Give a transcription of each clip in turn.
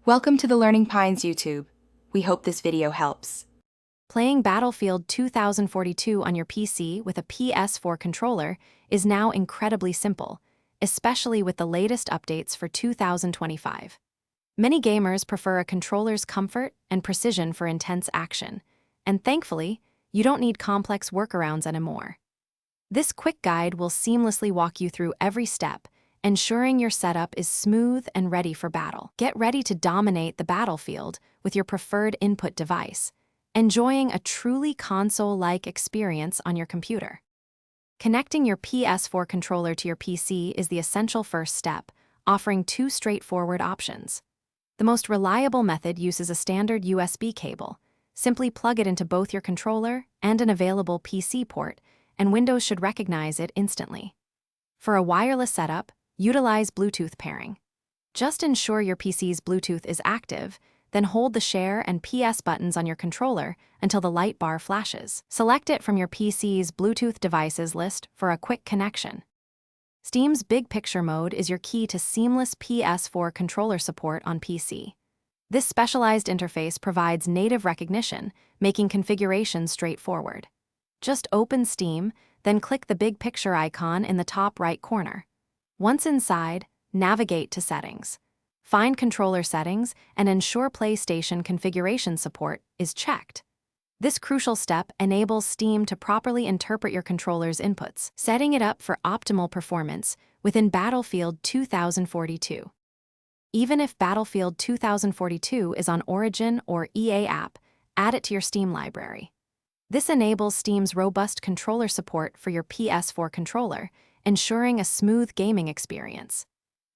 Welcome to the Learning Pines YouTube. We hope this video helps. Playing Battlefield 2042 on your PC with a PS4 controller is now incredibly simple, especially with the latest updates for 2025. Many gamers prefer a controller's comfort and precision for intense action, and thankfully, you don't need complex workarounds anymore. This quick guide will seamlessly walk you through every step, ensuring your setup is smooth and ready for battle. Get ready to dominate the battlefield with your preferred input device, enjoying a truly console-like experience on your computer. Connecting your PS4 controller to your PC is the essential first step, offering two straightforward options. The most reliable method uses a standard USB cable. Simply plug it into both your controller and an available PC port, and Windows should recognize it instantly. For a wireless setup, utilize Bluetooth pairing. Just ensure your PC's Bluetooth is active, then hold the Share and PS buttons on your controller until the light bar flashes. Select it from your PC's Bluetooth devices list for a quick connection. Steam's Big Picture mode is your key to seamless PS4 controller support on PC. This specialized interface provides native recognition, making configuration straightforward. Just open Steam, then click the Big Picture icon in the top right corner. Once inside, navigate to Settings. Find Controller Settings and ensure PlayStation configuration support is checked. This crucial step enables Steam to properly interpret your controller's inputs, setting it up for optimal performance within Battlefield 2042. Even if Battlefield 2042 is on Origin or EA app, add it to your Steam library. This enables Steam's robust controller support for your PS4 controller, ensuring a smooth gaming experience.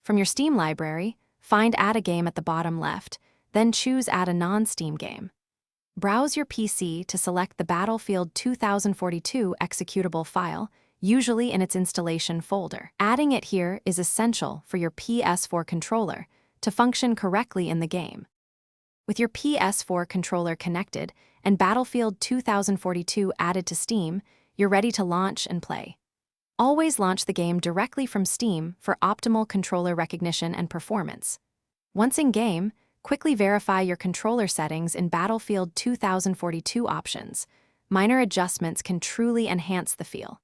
From your Steam library, find Add a Game at the bottom left, then choose Add a non-Steam game. Browse your PC to select the Battlefield 2042 executable file, usually in its installation folder. Adding it here is essential for your PS4 controller to function correctly in the game. With your PS4 controller connected and Battlefield 2042 added to Steam, you're ready to launch and play. Always launch the game directly from Steam for optimal controller recognition and performance. Once in-game, quickly verify your controller settings in Battlefield 2042 options. Minor adjustments can truly enhance the feel.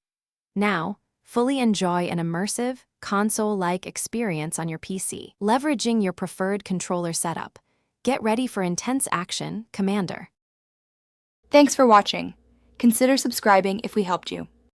Now, fully enjoy an immersive, console-like experience on your PC. Leveraging your preferred controller setup, get ready for intense action, Commander. Thanks for watching. Consider subscribing if we helped you.